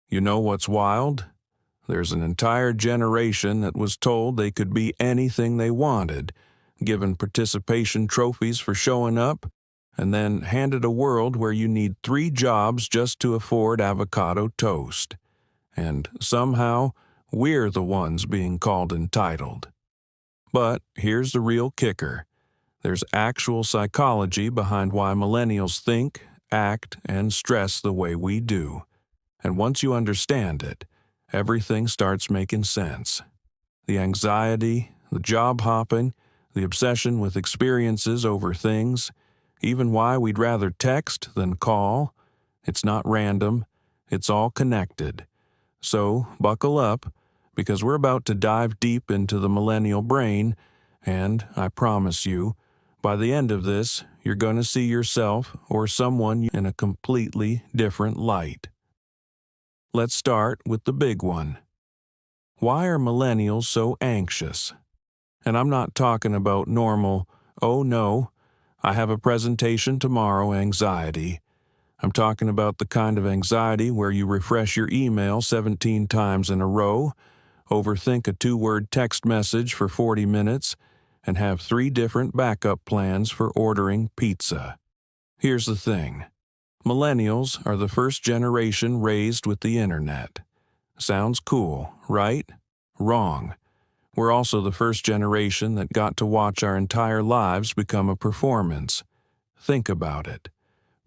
You know what's wild? There's an entire generation that was told they could be anything they wanted, given participation trophies for showing up, and then handed a world where you need 3 jobs just to afford avocado toast. And somehow, we're the ones being called entitled. But here's the real kicker. There's actual psychology behind why millennials think, act, and stress the way we do. And once you understand it, everything starts making sense. The anxiety, the job hopping, the obsession with experiences over things, even why we'd rather text than call. It's not random, it's all connected. So buckle up, because we're about to dive deep into the millennial brain, and I promise you, by the end of this, you're going to see yourself or someone in a completely different light. Let's start with the big one. Why are millennials so anxious? And I'm not talking about normal, oh no, I have a presentation tomorrow anxiety. I'm talking about the kind of anxiety where you refresh your email 17 times in a row, overthink a 2-word text message for 40 minutes, and have 3 different backup plans for ordering pizza. Here's the thing. Millennials are the first generation raised with the internet. Sounds cool, right? Wrong. We're also the first generation that got to watch our entire lives become a performance. Think about it.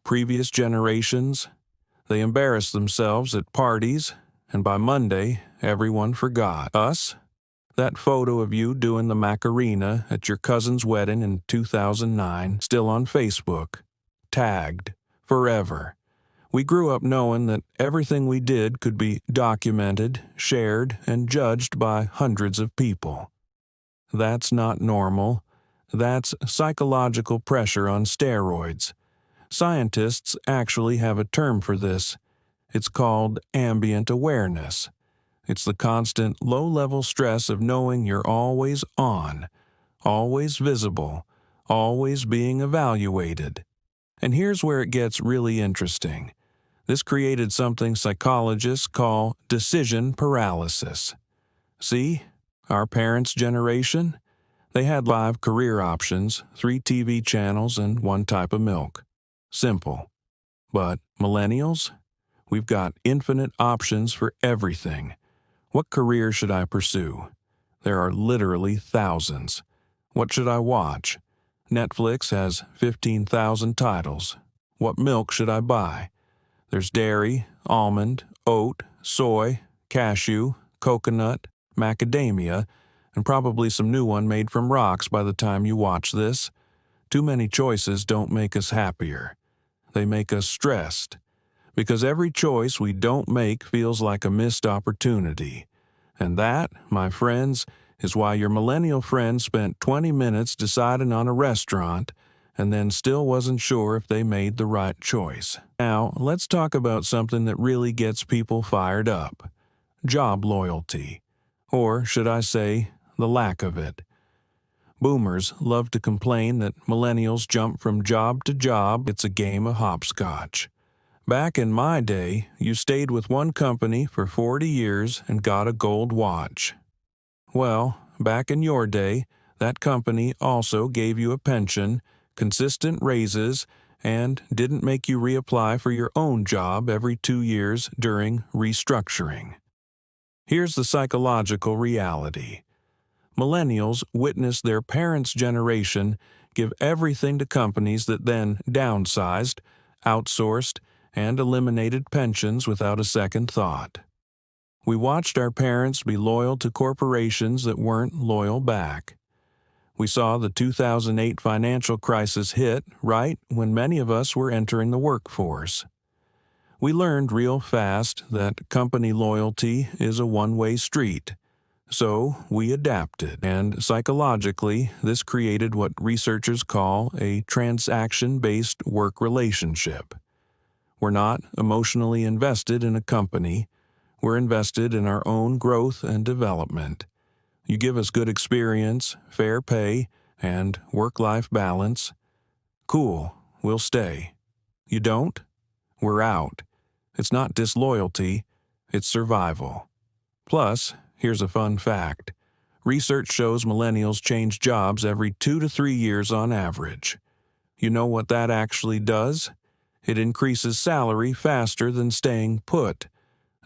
Previous generations, they embarrassed themselves at parties, and by Monday, everyone forgot. Us? That photo of you doing the Macarena at your cousin's wedding in 2009, still on Facebook. Tagged. Forever. We grew up knowing that everything we did could be documented, shared, and judged by hundreds of people. That's not normal. That's psychological pressure on steroids. Scientists actually have a term for this. It's called ambient awareness. It's the constant low-level stress of knowing you're always on, always visible, always being evaluated. And here's where it gets really interesting. This created something psychologists call decision paralysis. See, our parents' generation? They had 5 career options, 3 TV channels, and 1 type of milk. Simple. But millennials? We've got infinite options for everything. What career should I pursue? There are literally thousands. What should I watch? Netflix has 15,000 titles. What milk should I buy? There's dairy, almond, oat, soy, cashew, coconut, macadamia, and probably some new one made from rocks by the time you watch this. Too many choices don't make us happier. They make us stressed. Because every choice we don't make feels like a missed opportunity. And that, my friends, is why your millennial friend spent 20 minutes deciding on a restaurant and then still wasn't sure if they made the right choice. Now, let's talk about something that really gets people fired up. Job loyalty. Or, should I say, the lack of it. Boomers love to complain that millennials jump from job to job. It's a game of hopscotch. Back in my day, you stayed with one company for 40 years and got a gold watch. Well, back in your day, that company also gave you a pension, consistent raises, and didn't make you reapply for your own job every 2 years during restructuring. Here's the psychological reality. Millennials witnessed their parents' generation give everything to companies that then downsized, outsourced, and eliminated pensions without a second thought. We watched our parents be loyal to corporations that weren't loyal back. We saw the 2008 financial crisis hit right when many of us were entering the workforce. We learned real fast that company loyalty is a one-way street. So we adapted, and psychologically, this created what researchers call a transaction-based work relationship. We're not emotionally invested in a company. We're invested in our own growth and development. You give us good experience, fair pay, and work-life balance. Cool, we'll stay. You don't? We're out. It's not disloyalty. It's survival. Plus, here's a fun fact. Research shows millennials change jobs every 2 to 3 years on average. You know what that actually does? It increases salary faster than staying put.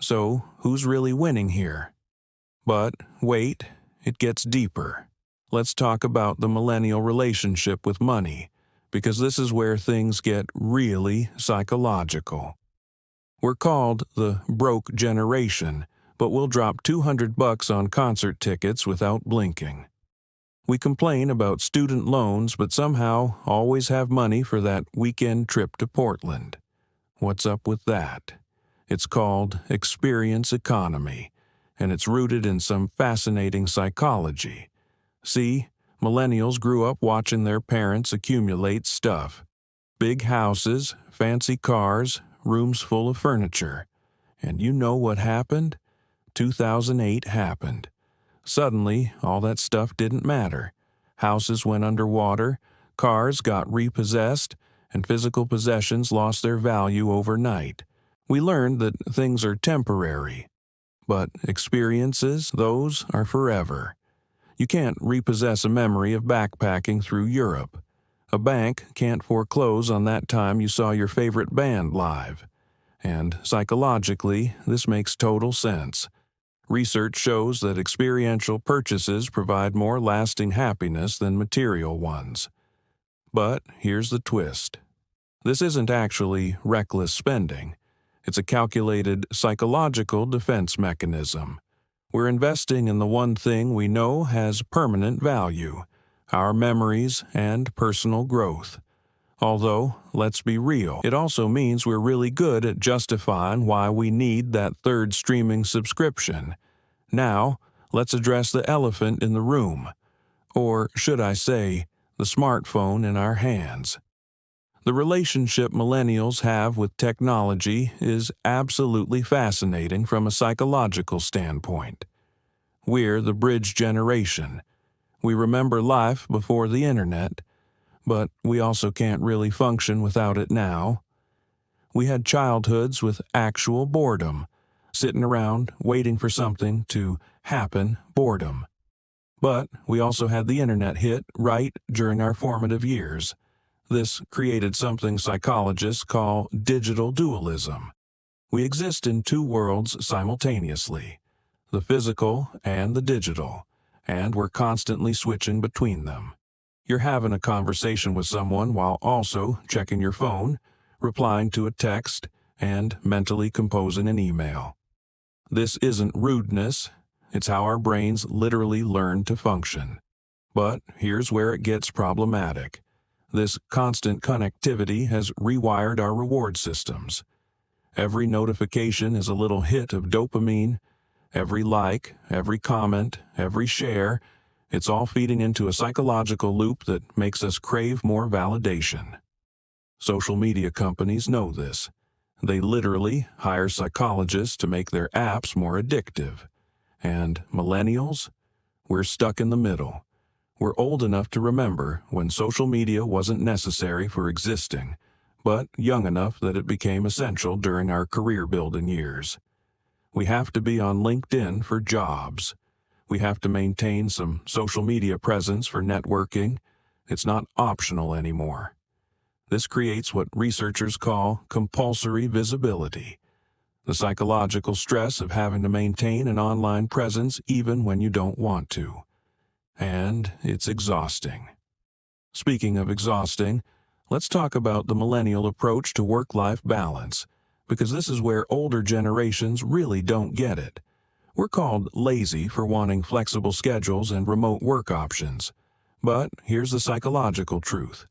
So, who's really winning here? But wait, it gets deeper. Let's talk about the millennial relationship with money, because this is where things get really psychological. We're called the broke generation, but we'll drop $200 on concert tickets without blinking. We complain about student loans, but somehow always have money for that weekend trip to Portland. What's up with that? It's called experience economy, and it's rooted in some fascinating psychology. See, millennials grew up watching their parents accumulate stuff. Big houses, fancy cars, rooms full of furniture. And you know what happened? 2008 happened. Suddenly, all that stuff didn't matter. Houses went underwater, cars got repossessed, and physical possessions lost their value overnight. We learned that things are temporary, but experiences, those are forever. You can't repossess a memory of backpacking through Europe. A bank can't foreclose on that time you saw your favorite band live. And psychologically, this makes total sense. Research shows that experiential purchases provide more lasting happiness than material ones. But here's the twist. This isn't actually reckless spending. It's a calculated psychological defense mechanism. We're investing in the one thing we know has permanent value, our memories and personal growth. Although, let's be real, it also means we're really good at justifying why we need that third streaming subscription. Now, let's address the elephant in the room. Or should I say, the smartphone in our hands. The relationship millennials have with technology is absolutely fascinating from a psychological standpoint. We're the bridge generation. We remember life before the internet, but we also can't really function without it now. We had childhoods with actual boredom, sitting around waiting for something to happen, boredom. But we also had the internet hit right during our formative years. This created something psychologists call digital dualism. We exist in two worlds simultaneously, the physical and the digital, and we're constantly switching between them. You're having a conversation with someone while also checking your phone, replying to a text, and mentally composing an email. This isn't rudeness, it's how our brains literally learn to function. But here's where it gets problematic. This constant connectivity has rewired our reward systems. Every notification is a little hit of dopamine. Every like, every comment, every share, it's all feeding into a psychological loop that makes us crave more validation. Social media companies know this. They literally hire psychologists to make their apps more addictive. And millennials? We're stuck in the middle. We're old enough to remember when social media wasn't necessary for existing, but young enough that it became essential during our career-building years. We have to be on LinkedIn for jobs. We have to maintain some social media presence for networking. It's not optional anymore. This creates what researchers call compulsory visibility, the psychological stress of having to maintain an online presence even when you don't want to. And it's exhausting. Speaking of exhausting, let's talk about the millennial approach to work-life balance, because this is where older generations really don't get it. We're called lazy for wanting flexible schedules and remote work options. But here's the psychological truth.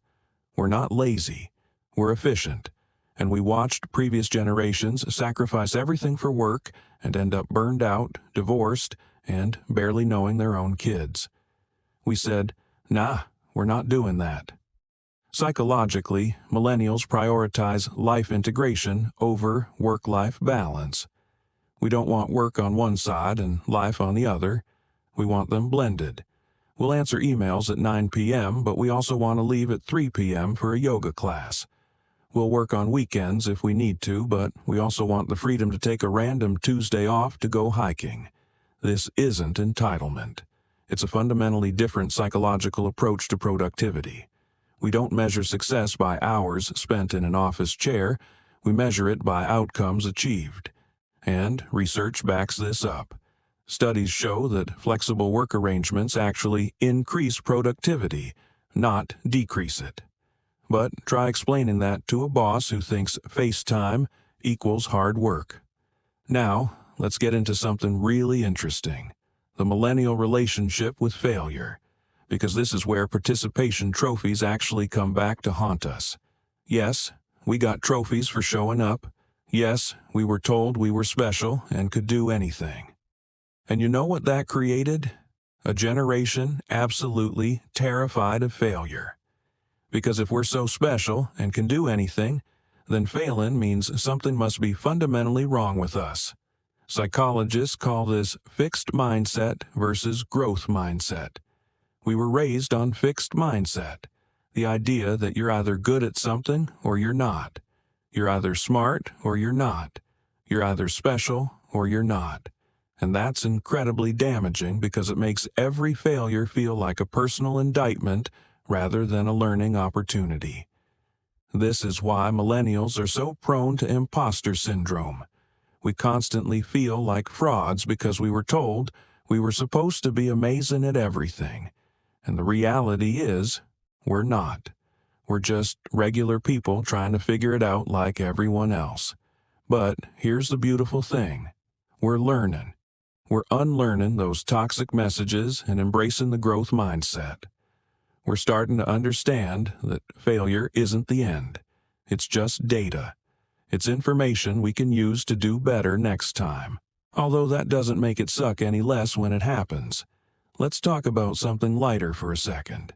We're not lazy. We're efficient. And we watched previous generations sacrifice everything for work and end up burned out, divorced, and barely knowing their own kids. We said, nah, we're not doing that. Psychologically, millennials prioritize life integration over work-life balance. We don't want work on one side and life on the other. We want them blended. We'll answer emails at 9 p.m., but we also want to leave at 3 p.m. for a yoga class. We'll work on weekends if we need to, but we also want the freedom to take a random Tuesday off to go hiking. This isn't entitlement. It's a fundamentally different psychological approach to productivity. We don't measure success by hours spent in an office chair. We measure it by outcomes achieved. And research backs this up. Studies show that flexible work arrangements actually increase productivity, not decrease it. But try explaining that to a boss who thinks FaceTime equals hard work. Now, let's get into something really interesting: the millennial relationship with failure, because this is where participation trophies actually come back to haunt us. Yes, we got trophies for showing up. Yes, we were told we were special and could do anything. And you know what that created? A generation absolutely terrified of failure. Because if we're so special and can do anything, then failing means something must be fundamentally wrong with us. Psychologists call this fixed mindset versus growth mindset. We were raised on fixed mindset, the idea that you're either good at something or you're not. You're either smart or you're not. You're either special or you're not. And that's incredibly damaging because it makes every failure feel like a personal indictment rather than a learning opportunity. This is why millennials are so prone to imposter syndrome. We constantly feel like frauds because we were told we were supposed to be amazing at everything. And the reality is, we're not. We're just regular people trying to figure it out like everyone else. But here's the beautiful thing: we're learning. We're unlearning those toxic messages and embracing the growth mindset. We're starting to understand that failure isn't the end. It's just data. It's information we can use to do better next time. Although that doesn't make it suck any less when it happens. Let's talk about something lighter for a second: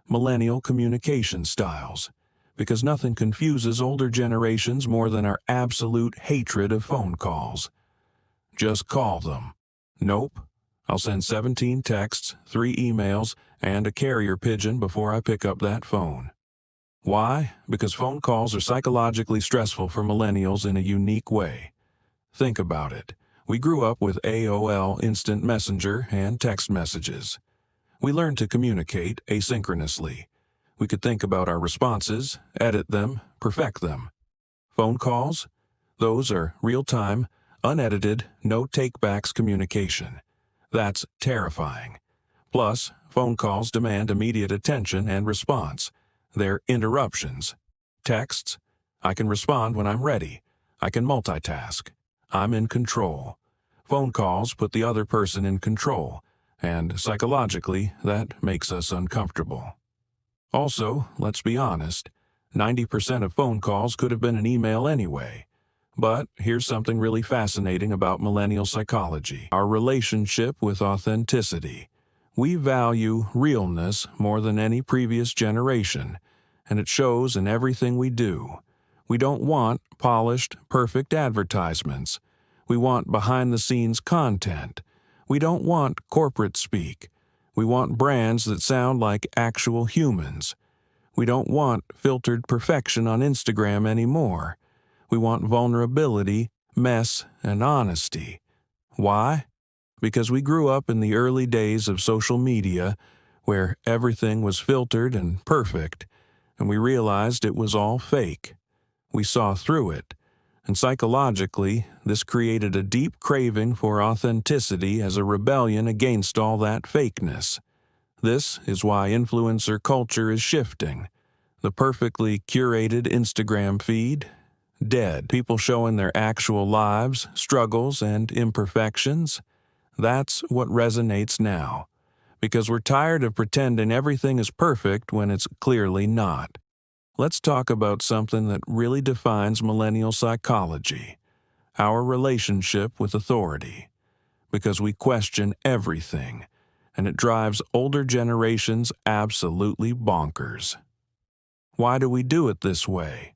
millennial communication styles. Because nothing confuses older generations more than our absolute hatred of phone calls. Just call them. Nope. I'll send 17 texts, 3 emails, and a carrier pigeon before I pick up that phone. Why? Because phone calls are psychologically stressful for millennials in a unique way. Think about it. We grew up with AOL Instant Messenger and text messages. We learned to communicate asynchronously. We could think about our responses, edit them, perfect them. Phone calls? Those are real-time, unedited, no take-backs communication. That's terrifying. Plus, phone calls demand immediate attention and response. They're interruptions. Texts? I can respond when I'm ready. I can multitask. I'm in control. Phone calls put the other person in control, and psychologically, that makes us uncomfortable. Also, let's be honest, 90% of phone calls could have been an email anyway. But here's something really fascinating about millennial psychology: our relationship with authenticity. We value realness more than any previous generation, and it shows in everything we do. We don't want polished, perfect advertisements. We want behind-the-scenes content. We don't want corporate speak. We want brands that sound like actual humans. We don't want filtered perfection on Instagram anymore. We want vulnerability, mess, and honesty. Why? Because we grew up in the early days of social media, where everything was filtered and perfect, and we realized it was all fake. We saw through it, and psychologically, this created a deep craving for authenticity as a rebellion against all that fakeness. This is why influencer culture is shifting. The perfectly curated Instagram feed? Dead. People showing their actual lives, struggles, and imperfections? That's what resonates now. Because we're tired of pretending everything is perfect when it's clearly not. Let's talk about something that really defines millennial psychology: our relationship with authority. Because we question everything, and it drives older generations absolutely bonkers. Why do we do it this way?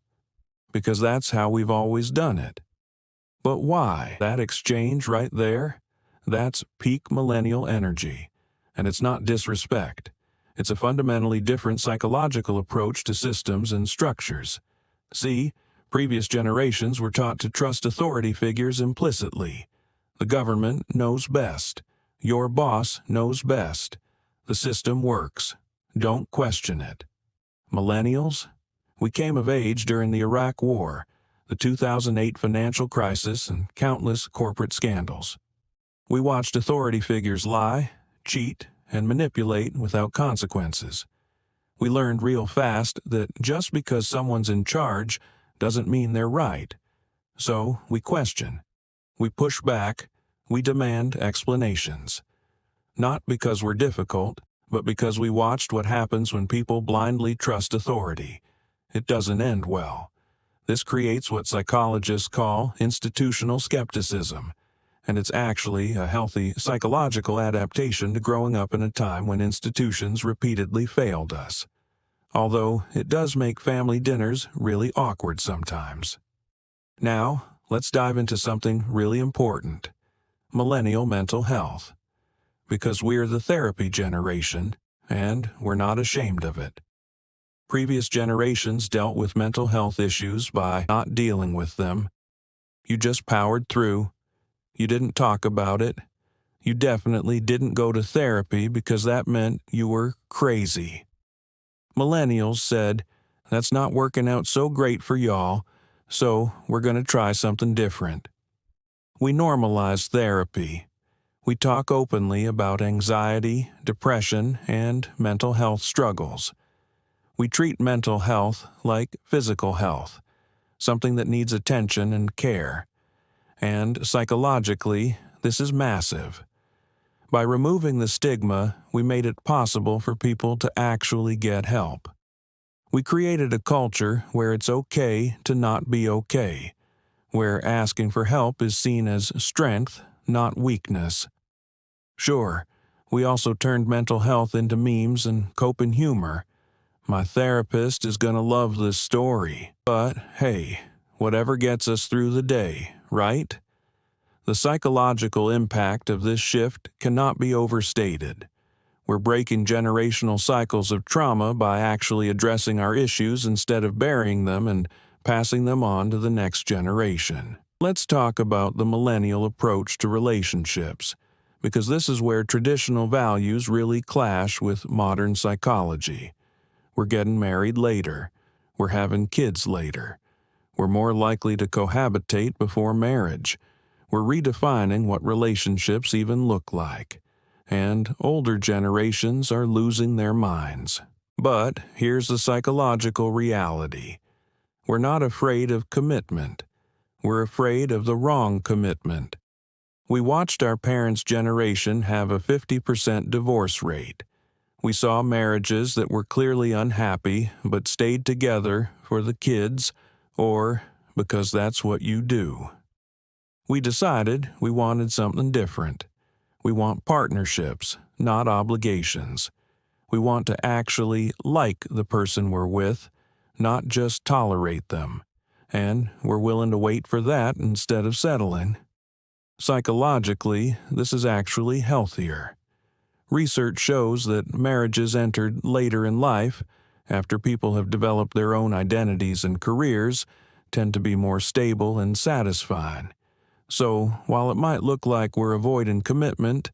Because that's how we've always done it. But why? That exchange right there? That's peak millennial energy. And it's not disrespect. It's a fundamentally different psychological approach to systems and structures. See, previous generations were taught to trust authority figures implicitly. The government knows best. Your boss knows best. The system works. Don't question it. Millennials? We came of age during the Iraq War, the 2008 financial crisis, and countless corporate scandals. We watched authority figures lie, cheat, and manipulate without consequences. We learned real fast that just because someone's in charge doesn't mean they're right. So we question. We push back. We demand explanations. Not because we're difficult, but because we watched what happens when people blindly trust authority. It doesn't end well. This creates what psychologists call institutional skepticism, and it's actually a healthy psychological adaptation to growing up in a time when institutions repeatedly failed us. Although it does make family dinners really awkward sometimes. Now, let's dive into something really important: millennial mental health. Because we're the therapy generation, and we're not ashamed of it. Previous generations dealt with mental health issues by not dealing with them. You just powered through. You didn't talk about it. You definitely didn't go to therapy because that meant you were crazy. Millennials said, "That's not working out so great for y'all, so we're going to try something different." We normalize therapy. We talk openly about anxiety, depression, and mental health struggles. We treat mental health like physical health, something that needs attention and care. And psychologically, this is massive. By removing the stigma, we made it possible for people to actually get help. We created a culture where it's okay to not be okay, where asking for help is seen as strength, not weakness. Sure, we also turned mental health into memes and coping humor. My therapist is gonna love this story. But hey, whatever gets us through the day, right? The psychological impact of this shift cannot be overstated. We're breaking generational cycles of trauma by actually addressing our issues instead of burying them and passing them on to the next generation. Let's talk about the millennial approach to relationships, because this is where traditional values really clash with modern psychology. We're getting married later. We're having kids later. We're more likely to cohabitate before marriage. We're redefining what relationships even look like. And older generations are losing their minds. But here's the psychological reality. We're not afraid of commitment. We're afraid of the wrong commitment. We watched our parents' generation have a 50% divorce rate. We saw marriages that were clearly unhappy but stayed together for the kids, or because that's what you do. We decided we wanted something different. We want partnerships, not obligations. We want to actually like the person we're with, not just tolerate them. And we're willing to wait for that instead of settling. Psychologically, this is actually healthier. Research shows that marriages entered later in life, after people have developed their own identities and careers, tend to be more stable and satisfying. So, while it might look like we're avoiding commitment,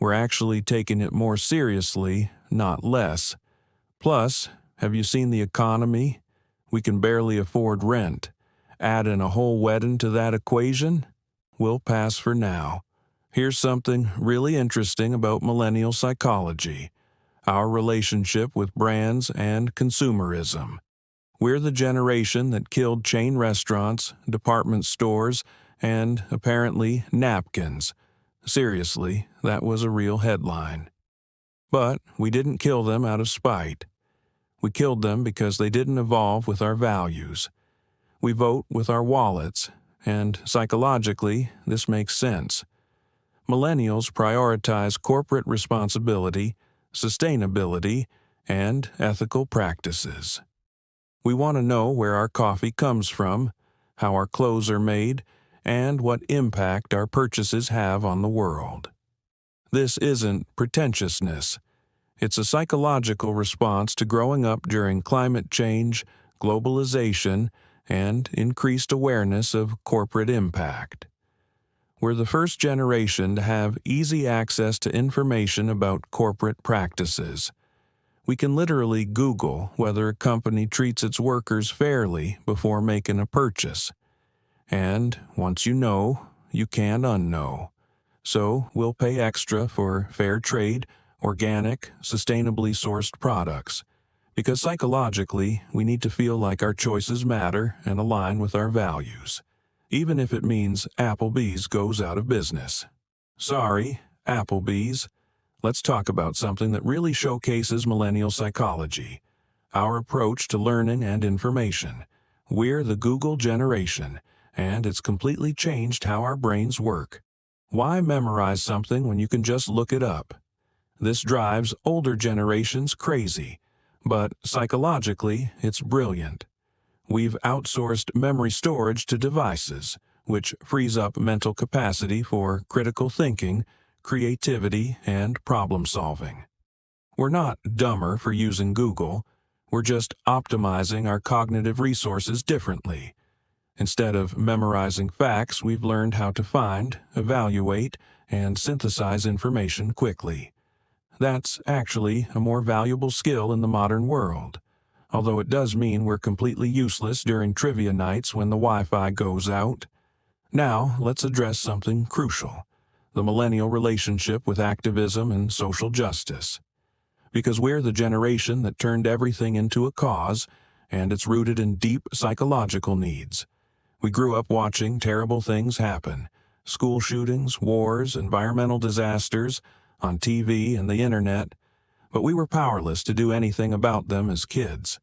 we're actually taking it more seriously, not less. Plus, have you seen the economy? We can barely afford rent. Add in a whole wedding to that equation? We'll pass for now. Here's something really interesting about millennial psychology: our relationship with brands and consumerism. We're the generation that killed chain restaurants, department stores, and, apparently, napkins. Seriously, that was a real headline. But we didn't kill them out of spite. We killed them because they didn't evolve with our values. We vote with our wallets, and psychologically, this makes sense. Millennials prioritize corporate responsibility, sustainability, and ethical practices. We want to know where our coffee comes from, how our clothes are made, and what impact our purchases have on the world. This isn't pretentiousness. It's a psychological response to growing up during climate change, globalization, and increased awareness of corporate impact. We're the first generation to have easy access to information about corporate practices. We can literally Google whether a company treats its workers fairly before making a purchase. And once you know, you can't unknow. So we'll pay extra for fair trade, organic, sustainably sourced products. Because psychologically, we need to feel like our choices matter and align with our values, even if it means Applebee's goes out of business. Sorry, Applebee's. Let's talk about something that really showcases millennial psychology, our approach to learning and information. We're the Google generation, and it's completely changed how our brains work. Why memorize something when you can just look it up? This drives older generations crazy, but psychologically, it's brilliant. We've outsourced memory storage to devices, which frees up mental capacity for critical thinking, creativity, and problem solving. We're not dumber for using Google, we're just optimizing our cognitive resources differently. Instead of memorizing facts, we've learned how to find, evaluate, and synthesize information quickly. That's actually a more valuable skill in the modern world, although it does mean we're completely useless during trivia nights when the Wi-Fi goes out. Now, let's address something crucial: the millennial relationship with activism and social justice. Because we're the generation that turned everything into a cause, and it's rooted in deep psychological needs. We grew up watching terrible things happen: school shootings, wars, environmental disasters, on TV and the internet, but we were powerless to do anything about them as kids.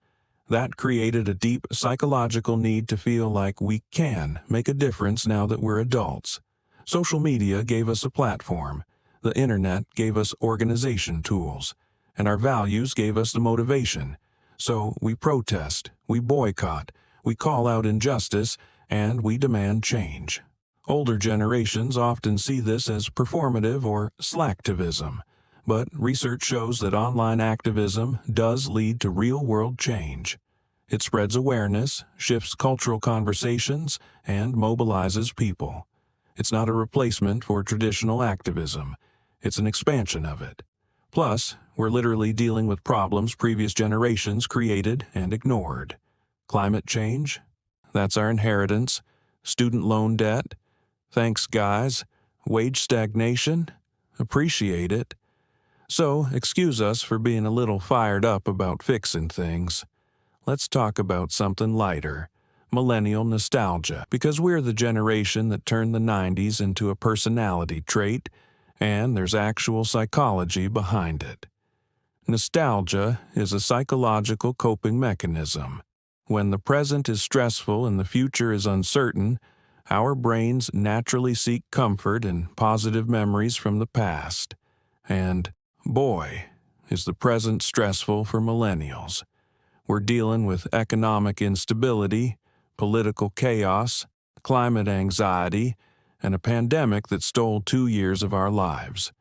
That created a deep psychological need to feel like we can make a difference now that we're adults. Social media gave us a platform, the internet gave us organization tools, and our values gave us the motivation. So we protest, we boycott, we call out injustice, and we demand change. Older generations often see this as performative or slacktivism, but research shows that online activism does lead to real-world change. It spreads awareness, shifts cultural conversations, and mobilizes people. It's not a replacement for traditional activism. It's an expansion of it. Plus, we're literally dealing with problems previous generations created and ignored. Climate change? That's our inheritance. Student loan debt? Thanks, guys. Wage stagnation? Appreciate it. So, excuse us for being a little fired up about fixing things. Let's talk about something lighter: millennial nostalgia, because we're the generation that turned the 90s into a personality trait, and there's actual psychology behind it. Nostalgia is a psychological coping mechanism. When the present is stressful and the future is uncertain, our brains naturally seek comfort in positive memories from the past. And, boy, is the present stressful for millennials. We're dealing with economic instability, political chaos, climate anxiety, and a pandemic that stole 2 years of our lives.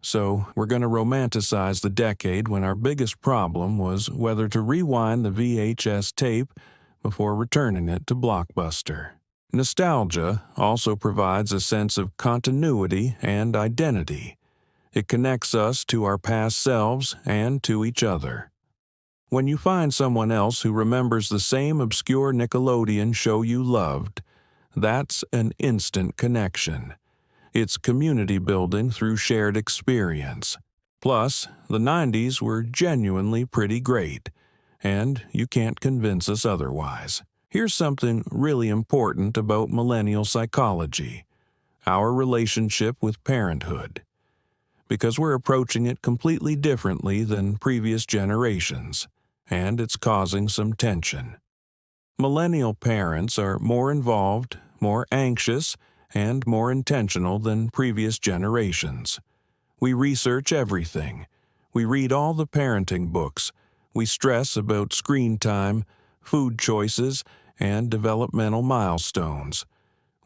So we're going to romanticize the decade when our biggest problem was whether to rewind the VHS tape before returning it to Blockbuster. Nostalgia also provides a sense of continuity and identity. It connects us to our past selves and to each other. When you find someone else who remembers the same obscure Nickelodeon show you loved, that's an instant connection. It's community building through shared experience. Plus, the 90s were genuinely pretty great, and you can't convince us otherwise. Here's something really important about millennial psychology: our relationship with parenthood. Because we're approaching it completely differently than previous generations, and it's causing some tension. Millennial parents are more involved, more anxious, and more intentional than previous generations. We research everything. We read all the parenting books. We stress about screen time, food choices, and developmental milestones.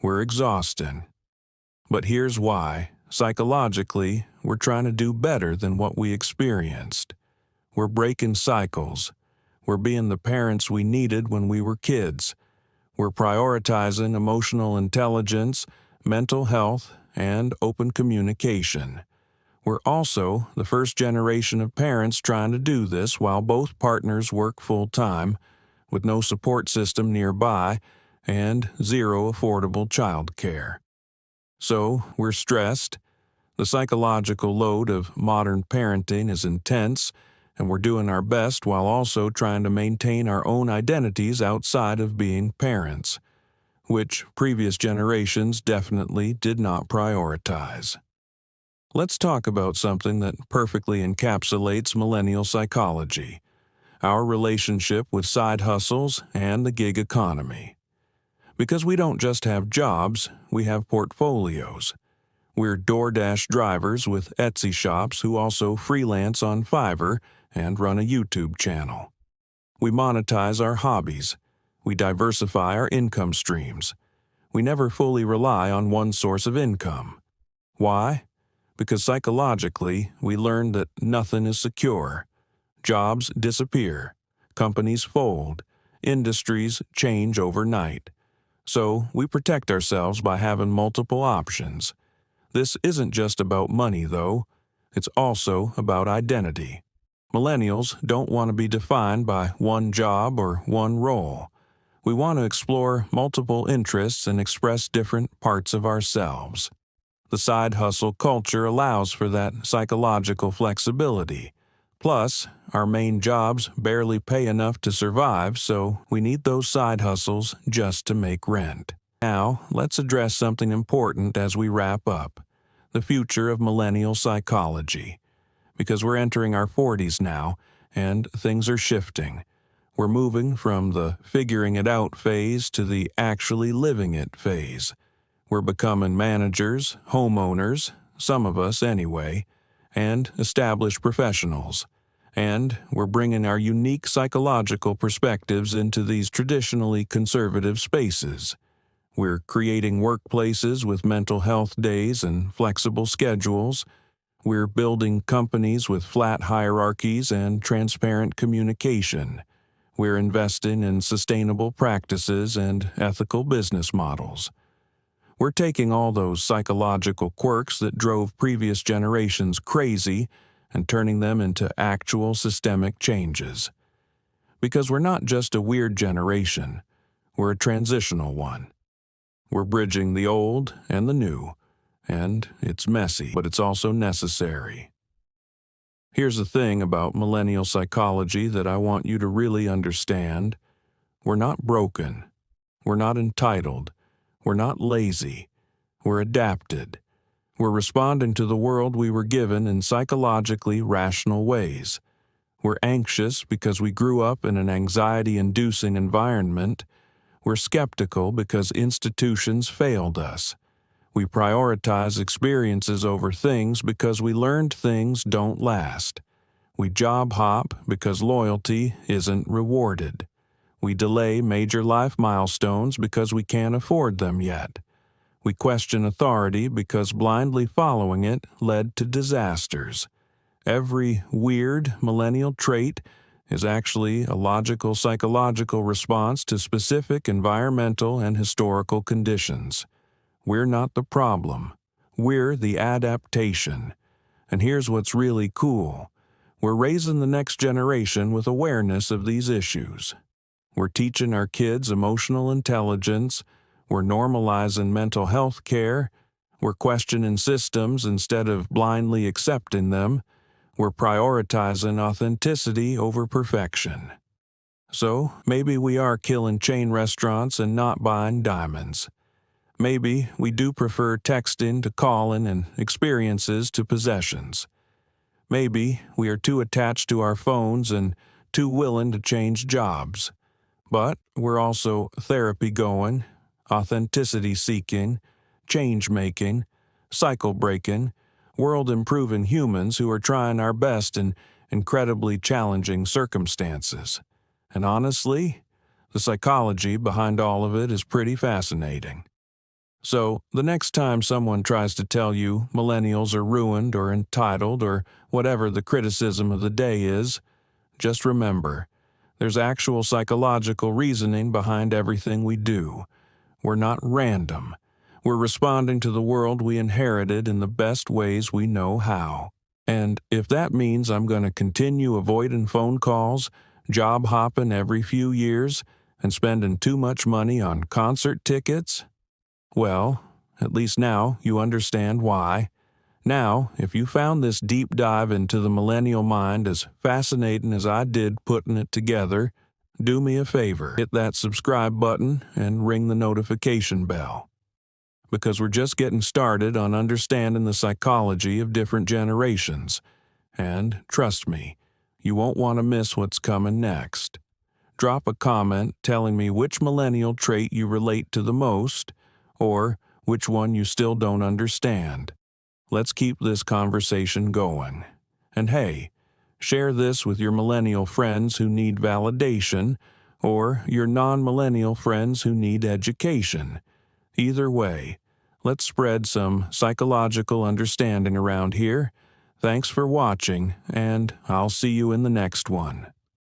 We're exhausted. But here's why. Psychologically, we're trying to do better than what we experienced. We're breaking cycles. We're being the parents we needed when we were kids. We're prioritizing emotional intelligence, mental health, and open communication. We're also the first generation of parents trying to do this while both partners work full-time, with no support system nearby and zero affordable child care. So, we're stressed. The psychological load of modern parenting is intense, and we're doing our best while also trying to maintain our own identities outside of being parents, which previous generations definitely did not prioritize. Let's talk about something that perfectly encapsulates millennial psychology: our relationship with side hustles and the gig economy. Because we don't just have jobs, we have portfolios. We're DoorDash drivers with Etsy shops who also freelance on Fiverr and run a YouTube channel. We monetize our hobbies. We diversify our income streams. We never fully rely on one source of income. Why? Because psychologically, we learn that nothing is secure. Jobs disappear. Companies fold. Industries change overnight. So we protect ourselves by having multiple options. This isn't just about money, though. It's also about identity. Millennials don't want to be defined by one job or one role. We want to explore multiple interests and express different parts of ourselves. The side hustle culture allows for that psychological flexibility. Plus, our main jobs barely pay enough to survive, so we need those side hustles just to make rent. Now, let's address something important as we wrap up: the future of millennial psychology. Because we're entering our 40s now, and things are shifting. We're moving from the figuring it out phase to the actually living it phase. We're becoming managers, homeowners, some of us anyway, and established professionals. And we're bringing our unique psychological perspectives into these traditionally conservative spaces. We're creating workplaces with mental health days and flexible schedules. We're building companies with flat hierarchies and transparent communication. We're investing in sustainable practices and ethical business models. We're taking all those psychological quirks that drove previous generations crazy and turning them into actual systemic changes. Because we're not just a weird generation, we're a transitional one. We're bridging the old and the new, and it's messy, but it's also necessary. Here's the thing about millennial psychology that I want you to really understand. We're not broken. We're not entitled. We're not lazy. We're adapted. We're responding to the world we were given in psychologically rational ways. We're anxious because we grew up in an anxiety-inducing environment. We're skeptical because institutions failed us. We prioritize experiences over things because we learned things don't last. We job hop because loyalty isn't rewarded. We delay major life milestones because we can't afford them yet. We question authority because blindly following it led to disasters. Every weird millennial trait is actually a logical psychological response to specific environmental and historical conditions. We're not the problem. We're the adaptation. And here's what's really cool. We're raising the next generation with awareness of these issues. We're teaching our kids emotional intelligence. We're normalizing mental health care. We're questioning systems instead of blindly accepting them. We're prioritizing authenticity over perfection. So maybe we are killing chain restaurants and not buying diamonds. Maybe we do prefer texting to calling and experiences to possessions. Maybe we are too attached to our phones and too willing to change jobs. But we're also therapy-going, authenticity-seeking, change-making, cycle-breaking, world-improving humans who are trying our best in incredibly challenging circumstances. And honestly, the psychology behind all of it is pretty fascinating. So, the next time someone tries to tell you millennials are ruined or entitled or whatever the criticism of the day is, just remember, There's actual psychological reasoning behind everything we do. We're not random. We're responding to the world we inherited in the best ways we know how. And if that means I'm going to continue avoiding phone calls, job hopping every few years, and spending too much money on concert tickets, well, at least now you understand why. Now, if you found this deep dive into the millennial mind as fascinating as I did putting it together, do me a favor, hit that subscribe button and ring the notification bell. Because we're just getting started on understanding the psychology of different generations. And trust me, you won't want to miss what's coming next. Drop a comment telling me which millennial trait you relate to the most, or which one you still don't understand. Let's keep this conversation going. And hey, share this with your millennial friends who need validation, or your non-millennial friends who need education. Either way, let's spread some psychological understanding around here. Thanks for watching, and I'll see you in the next one.